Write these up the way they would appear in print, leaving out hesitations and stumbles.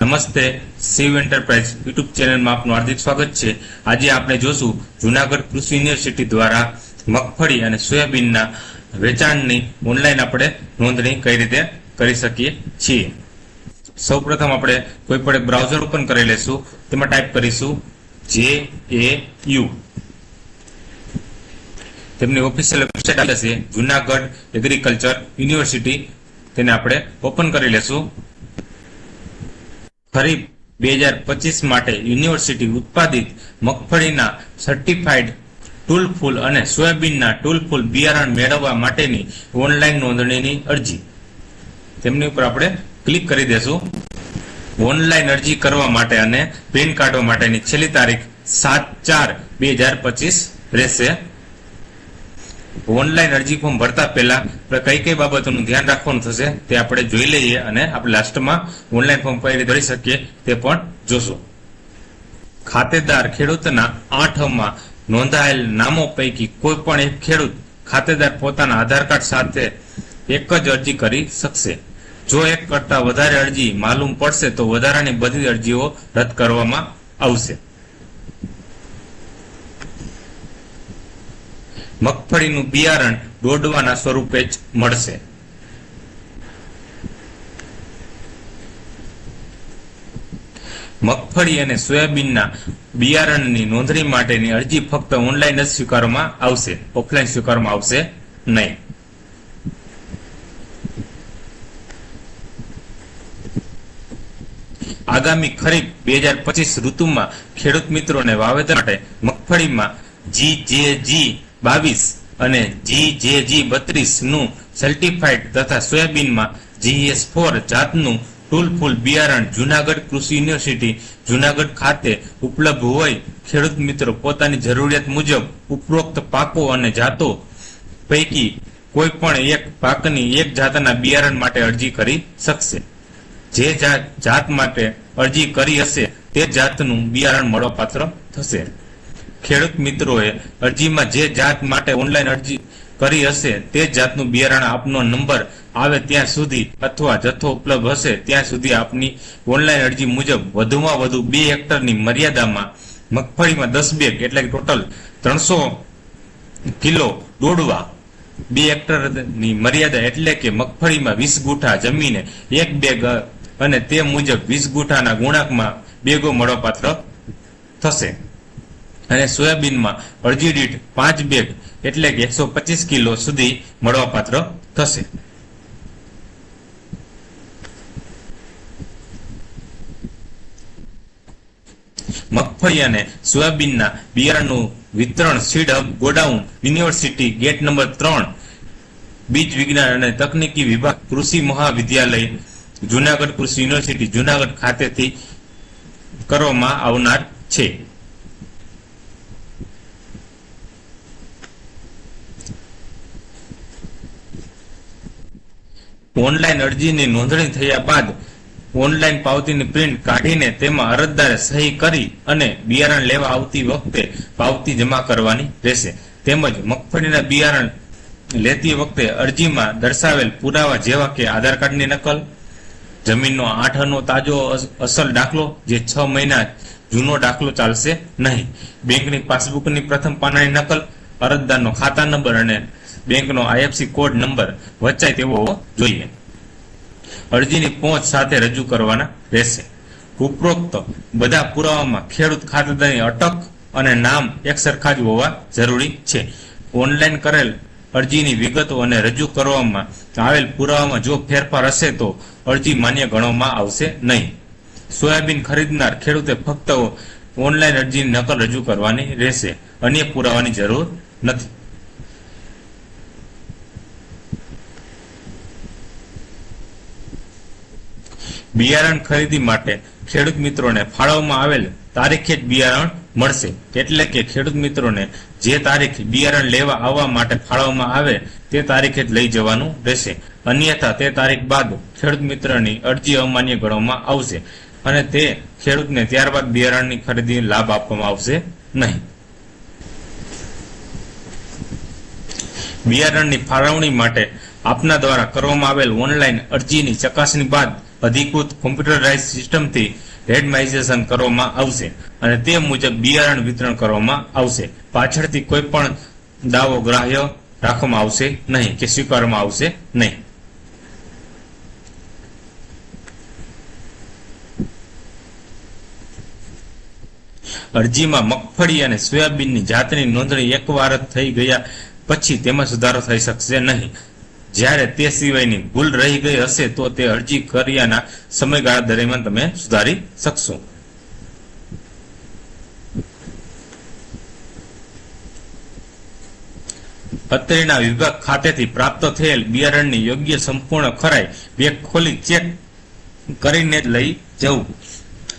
નમસ્તે, Shiv enterprise YouTube ચેનલમાં આપનું હાર્દિક સ્વાગત છે। આજે આપણે જોશું જૂનાગઢ કૃષિ યુનિવર્સિટી દ્વારા મગફળી અને સોયાબીનના વેચાણની ઓનલાઈન આપણે નોંધણી કઈ રીતે કરી શકીએ છીએ। સૌપ્રથમ આપણે કોઈ પણ બ્રાઉઝર ઓપન કરી લેશું, તેમાં ટાઈપ કરીશું JAU। તેમની ઓફિશિયલ વેબસાઇટ આવે છે જૂનાગઢ એગ્રીકલ્ચર યુનિવર્સિટી, તેને આપણે ઓપન કરી લેશું। ખરીફ 2025 માટે યુનિવર્સિટી ઉત્પાદિત મગફળીના સર્ટિફાઈડ ટૂલફૂલ અને સોયાબીનના ટૂલફૂલ બિયારણ મેળવવા માટેની ઓનલાઈન નોંધણીની અરજી, તેમની ઉપર આપણે ક્લિક કરી દેશું। ઓનલાઈન અરજી કરવા માટે અને પ્રિન્ટ કાઢવા માટેની છેલ્લી તારીખ 7/4/2025 રહેશે। ઓનલાઈન અરજી ફોર્મ ભરતા પહેલા કઈ કઈ બાબતોનું ધ્યાન રાખવાનું થશે તે આપણે જોઈ લઈએ અને આપણે લાસ્ટમાં ઓનલાઈન ફોર્મ કઈ રીતે ભરી શકીએ તે પણ જોશું। ખાતેદાર ખેડૂતના 8માં નોંધાયેલ નામો પૈકી કોઈ પણ એક ખેડૂત ખાતેદાર પોતાના આધાર કાર્ડ સાથે એક જ અરજી કરી શકશે। જો એક કરતા વધારે અરજી માલુમ પડશે તો વધારાની બધી અરજીઓ રદ કરવામાં આવશે। મગફળીનું બિયારણ દોડવાના સ્વરૂપે જ મળશે। મગફળી અને સોયાબીનના બિયારણની નોંધણી માટેની અરજી ફક્ત ઓનલાઈન જ સ્વીકારવામાં આવશે, ઓફલાઈન સ્વીકારવામાં આવશે નહીં। આગામી ખરીફ 2025 ઋતુમાં ખેડૂત મિત્રોને વાવેતર માટે મગફળીમાં GJG 22 અને GJG 32 નું સર્ટિફાઈડ તથા સોયાબીનમાં GS4 જાતનું ટૂલફૂલ બિયારણ જૂનાગઢ કૃષિ યુનિવર્સિટી જૂનાગઢ ખાતે ઉપલબ્ધ હોય ખેડૂત મિત્રો પોતાની જરૂરિયાત મુજબ ઉપરોક્ત પાકો અને જાતો પૈકી કોઈ પણ એક પાકની એક જાતના બિયારણ માટે અરજી કરી શકશે। જે જાત માટે અરજી કરી હશે તે જાતનું બિયારણ મળવાપાત્ર થશે। ખેડૂત મિત્રોએ અરજીમાં જે જાત માટે ઓનલાઈન અરજી કરી હશે તે જાતનું બિયારણ આપનો નંબર આવે ત્યાં સુધી અથવા જથ્થો ઉપલબ્ધ હશે ત્યાં સુધી આપની ઓનલાઈન અરજી મુજબ વધુમાં વધુ 2 હેક્ટરની મર્યાદામાં મગફળીમાં 10 બેગ એટલે કે ટોટલ 300 કિલો દોડવા, 2 હેક્ટરની મર્યાદા એટલે કે મગફળીમાં 20 ગુઠા જમીને 1 બેગ અને તે મુજબ 20 ગુઠાના ગુણાંકમાં બેગો મળવાપાત્ર થશે। અને સોયાબીનમાં અરજી દીઠ 5 બેગ એટલે કે 125 કિલો સુધી મળવાપાત્ર થશે। મગફળી અને સોયાબીનના બિયારણનું વિતરણ seed hub godown university gate number 3 બીજ વિજ્ઞાન અને તકનીકી વિભાગ કૃષિ મહાવિદ્યાલય જૂનાગઢ કૃષિ યુનિવર્સિટી જૂનાગઢ ખાતેથી કરવામાં આવનાર છે। ઓનલાઈન અરજીની નોંધણી થયા બાદ ઓનલાઈન પાવતીની પ્રિન્ટ કાઢીને તેમાં અરજદારે સહી કરી અને બિયારણ લેવા આવતી વખતે પાવતી જમા કરવાની રહેશે। તેમજ મગફળીના બિયારણ લેતી વખતે અરજીમાં દર્શાવેલ પુરાવા જેવા કે આધાર કાર્ડની નકલ, જમીનનો 8 આનો તાજો અસલ દાખલો જે 6 મહિના જૂનો દાખલો ચાલશે નહીં, બેંકની પાસબુકની પ્રથમ પાનાની નકલ, અરજદારનો ખાતા નંબર અને બેંકનો IFSC કોડ નંબર વચાય તેવો જોઈએ। અરજીની પહોંચ સાથે રજૂ કરવાના રહેશે। ઉપરોક્ત બધા પુરાવામાં ખેડૂત ખાતેદારની અટક અને નામ એક સરખા જ હોવા જરૂરી છે। ઓનલાઈન કરેલ અરજીની વિગતો અને રજૂ કરવામાં આવેલ પુરાવામાં જો ફેરફાર હશે તો અરજી માન્ય ગણવામાં આવશે નહીં। સોયાબીન ખરીદનાર ખેડૂતે ફક્ત ઓનલાઈન અરજીની નકલ રજૂ કરવાની રહેશે, અન્ય પુરાવાની જરૂર નથી। બિયારણ ખરીદી માટે ખેડૂત મિત્રોને ફાળવવામાં આવેલ તારીખે જ બિયારણ મળશે, એટલે કે ખેડૂત મિત્રોને જે તારીખ બિયારણ લેવા આવવા માટે ફાળવવામાં આવે તે તારીખે જ લઈ જવાનું રહેશે, અન્યથા તે તારીખ બાદ ખેડૂત મિત્રની અરજી અમાન્ય ગણવામાં આવશે અને તે ખેડૂતને ત્યારબાદ બિયારણની ખરીદી લાભ આપવામાં આવશે નહીં। બિયારણની ફાળવણી માટે આપના દ્વારા કરવામાં આવેલ ઓનલાઈન અરજીની ચકાસણી બાદ અધિકૃત કોમ્પ્યુટરાઇઝ સિસ્ટમથી રેન્ડમાઇઝેશન કરવામાં આવશે અને તે મુજબ બિયારણ વિતરણ કરવામાં આવશે. પાછળથી કોઈ પણ દાવો ગ્રાહ્ય રાખવામાં આવશે નહીં કે સ્વીકારવામાં આવશે નહીં. અરજીમાં મગફળી અને સોયાબીનની જાતની નોંધણી એકવાર જ થઈ ગયા પછી તેમાં સુધારો થઈ શકશે નહીં. જ્યારે તે સિવાયની ભૂલ રહી ગઈ હશે તો તે અરજી કર્યાના સમયગાળા દરમિયાન તમે સુધારી શકશો. અત્રેના વિભાગ ખાતેથી પ્રાપ્ત થયેલ બિયારણની યોગ્ય સંપૂર્ણ ખરાઈ બેગ ખોલી ચેક કરીને જ લઈ જવું.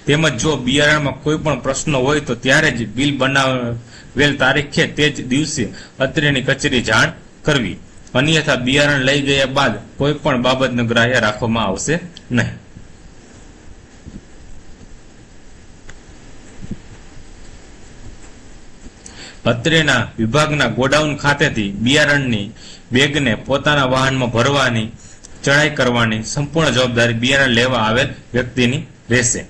તેમજ જો બિયારણમાં કોઈ પણ પ્રશ્ન હોય તો ત્યારે જ બિલ બનાવેલ તારીખે તે જ દિવસે અત્રેની કચેરી જાણ કરવી. અન્યથા બિયારણ લઈ ગયા બાદ કોઈ પણ બાબતનું ગ્રાહ્ય રાખવામાં આવશે નહીં. અત્રેના વિભાગના ગોડાઉન ખાતેથી બિયારણની બેગને પોતાના વાહનમાં ભરવાની ચડાઈ કરવાની સંપૂર્ણ જવાબદારી બિયારણ લેવા આવેલ વ્યક્તિની રહેશે.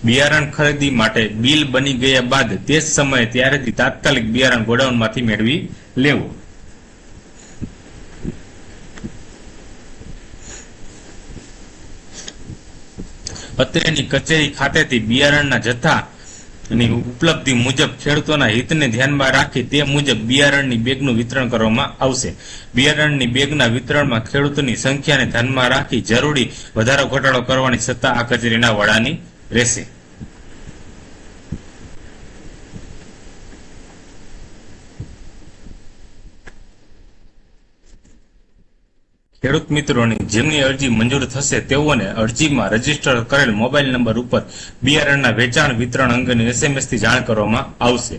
બિયારણ ખરીદી માટે બિલ બની ગયા બાદ તે જ સમયે ત્યારેથી તાત્કાલિક બિયારણ ગોડાઉનમાંથી મેળવી લેવું. અત્રેની કચેરી ખાતેથી બિયારણના જથ્થાની ઉપલબ્ધિ મુજબ ખેડૂતોના હિતને ધ્યાનમાં રાખી તે મુજબ બિયારણની બેગનું વિતરણ કરવામાં આવશે. બિયારણની બેગના વિતરણમાં ખેડૂતોની સંખ્યાને ધ્યાનમાં રાખી જરૂરી વધારો ઘટાડો કરવાની સત્તા આ કચેરીના વડાની રહેશે. ખેડૂત મિત્રોની જેમની અરજી મંજૂર થશે તેઓને અરજીમાં રજીસ્ટર કરેલ મોબાઈલ નંબર ઉપર બિયારણના વેચાણ વિતરણ અંગેની SMS થી જાણ કરવામાં આવશે.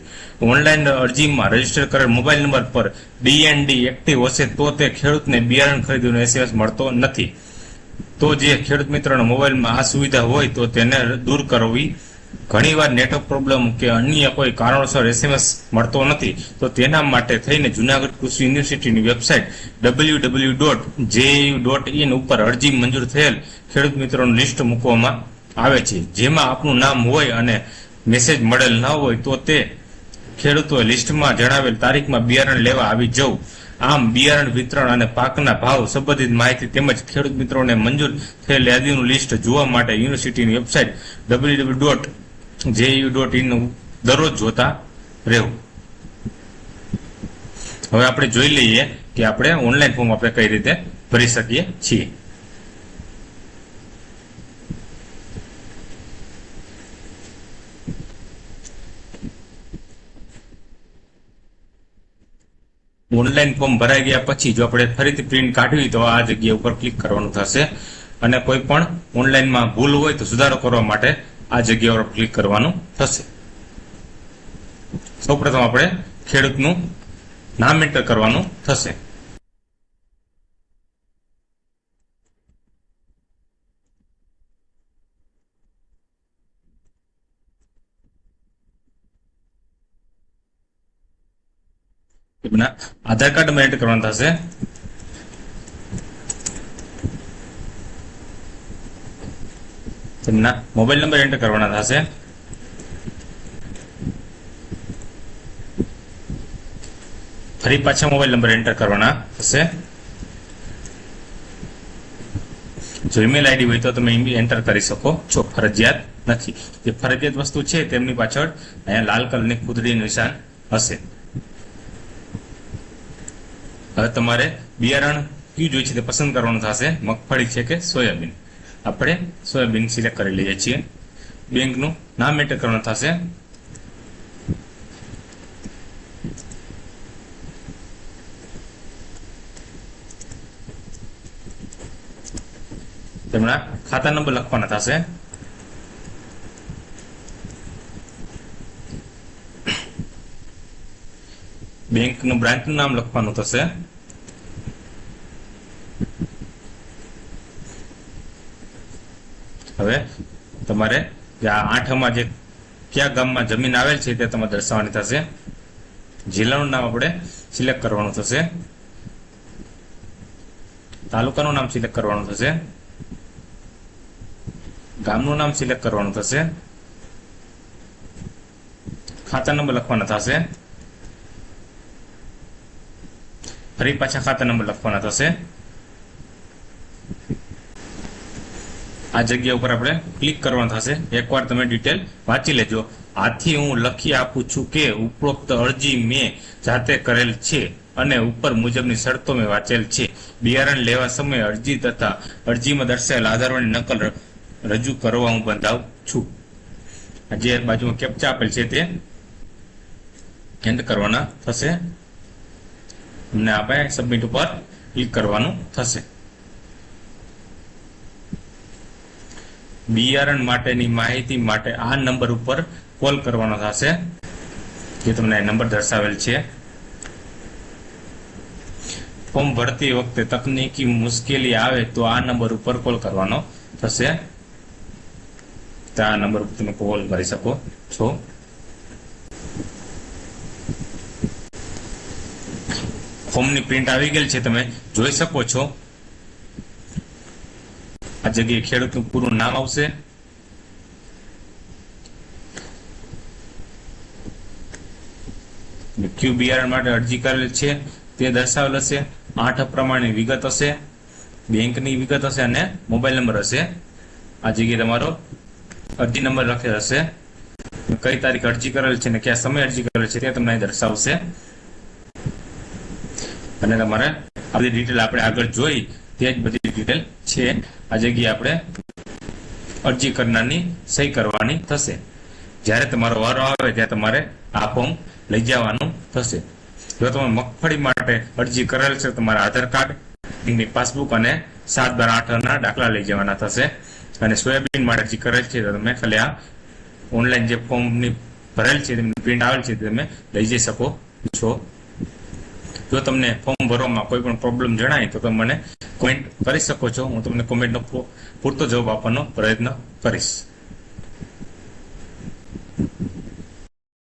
ઓનલાઈન અરજીમાં રજીસ્ટર કરેલ મોબાઈલ નંબર પર DND એક્ટિવ હશે તો તે ખેડૂતને બિયારણ ખરીદીનો SMS મળતો નથી. તો જે ખેડૂત મિત્રોના મોબાઈલમાં આ સુવિધા હોય તો તેને દૂર કરવી. ઘણીવાર નેટવર્ક પ્રોબ્લેમ કે અન્ય કોઈ કારણોસર SMS મળતો નથી તો તેના માટે થઈને જૂનાગઢ કૃષિ યુનિવર્સિટીની વેબસાઇટ www.ju.in ઉપર અરજી મંજૂર થયેલ ખેડૂત મિત્રોનું લિસ્ટ મૂકવામાં આવે છે. જેમાં આપનું નામ હોય અને મેસેજ મળેલ ન હોય તો તે ખેડૂતોએ લિસ્ટમાં જણાવેલ તારીખમાં બિયારણ લેવા આવી જવું. આમ બિયારણ વિતરણ અને પાકના ભાવ સંબંધિત માહિતી તેમજ ખેડૂત મિત્રોને મંજૂર થયેલ યાદીનું લિસ્ટ જોવા માટે યુનિવર્સિટીની વેબસાઇટ www.ju.in દરરોજ જોતા રહેવું. હવે આપણે જોઈ લઈએ કે આપણે ઓનલાઈન ફોર્મ આપણે કઈ રીતે ભરી શકીએ છીએ. ઓનલાઈન ફોર્મ ભરાઈ ગયા પછી જો આપણે ફરીથી પ્રિન્ટ કાઢવી તો આ જગ્યા ઉપર ક્લિક કરવાનું થશે અને કોઈ પણ ઓનલાઈનમાં ભૂલ હોય તો સુધારો કરવા માટે આ જગ્યા પર ક્લિક કરવાનું થશે. સૌપ્રથમ આપણે ખેડૂતનું નામ એન્ટર કરવાનું થશે. આધાર કાર્ડ નંબર એન્ટર કરવાનો થશે. તેમના મોબાઈલ નંબર એન્ટર કરવાના થશે. ફરી પાછા મોબાઈલ નંબર એન્ટર કરવાના થશે. જો ઈમેલ આઈડી હોય તો તમે એન્ટર કરી શકો છો, ફરજિયાત નથી. જે ફરજિયાત વસ્તુ છે તેમની પાછળ અહીંયા લાલ કલરની ખુદડીનું નિશાન હશે. હવે તમારે બિયારણ કયું જોઈએ છે તે પસંદ કરવાનું થશે. મગફળી છે કે સોયાબીન. આપણે સોયાબીન સિલેક્ટ કરી લઈએ છીએ. બેંકનું નામ એન્ટર કરવાનું થશે. તેમના ખાતા નંબર લખવાના થશે. બેંકનું બ્રાન્ચનું નામ લખવાનું થશે. હવે તમારે આ 8માં જે કયા ગામમાં જમીન આવેલ છે તે તમારે દર્શાવવાની થશે. જિલ્લાનું નામ આપણે સિલેક્ટ કરવાનું થશે. તાલુકાનું નામ સિલેક્ટ કરવાનું થશે, ગામનું નામ સિલેક્ટ કરવાનું થશે, ખાતા નંબર લખવાના થશે, ફરી પાછા ખાતા નંબર લખવાના થશે. આ જગ્યા ઉપર આપણે ક્લિક કરવાનું થશે. એકવાર તમે ડિટેલ વાંચી લેજો. આથી હું લખી આપું છું કે ઉપરોક્ત અરજી મેં જાતે કરેલ છે અને ઉપર મુજબની શરતો મેં વાંચેલ છે. બિયારણ લેવા સમયે અરજી તથા અરજીમાં દર્શાવેલ આધારોની નકલ રજૂ કરવા હું બંધાવ છું. જે બાજુમાં કેપ્ચા આપેલ છે તે એન્ટર કરવાના થશે અને આપણે સબમિટ ઉપર ક્લિક કરવાનું થશે. બિયારણ માટેની માહિતી માટે આ નંબર ઉપર કોલ કરવાનો થશે, જે તમને નંબર દર્શાવેલ છે. ફોર્મ ભરતી વખતે તકનીકી મુશ્કેલી આવે તો આ નંબર ઉપર કોલ કરવાનો થશે. તો આ નંબર ઉપર તમે કોલ કરી શકો છો. ફોર્મની પ્રિન્ટ આવી ગયેલ છે, તમે જોઈ શકો છો. આ જગ્યાએ ખેડૂતનું પૂરું નામ આવશે, ક્યુ બિયારણ માટે અરજી કરેલ છે તે દર્શાવેલ હશે, 8 પ્રમાણની વિગત હશે, બેંકની વિગત હશે અને મોબાઈલ નંબર હશે. આ જગ્યાએ તમારો અરજી નંબર લખેલ હશે, કઈ તારીખ અરજી કરેલ છે અને કયા સમય અરજી કરેલ છે તે તમને દર્શાવશે. અને તમારે આ બધી ડિટેલ આપણે આગળ જોઈ તે જ બધી ડિટેલ છે. આ જગ્યાએ આપણે અરજી કરનારની સહી કરવાની થશે. જ્યારે તમારો વારો આવે ત્યારે તમારે આ ફોર્મ લઈ જવાનું થશે. જો તમે મગફળી માટે અરજી કરેલ છે, તમારા આધાર કાર્ડ, બેંકની પાસબુક અને 7/12 ના દાખલા લઈ જવાના થશે. અને સોયાબીન માટે અરજી કરેલ છે તો તમે ખાલી આ ઓનલાઈન જે ફોર્મની ભરેલ છે તેમની પ્રિન્ટ આવેલ છે તમે લઈ જઈ શકો છો. જો તમને ફોર્મ ભરવામાં કોઈ પણ પ્રોબ્લેમ જણાય તો તમે મને કોમેન્ટ કરી શકો છો. હું તમને કોમેન્ટનો પૂરતો જવાબ આપવાનો પ્રયત્ન કરીશ.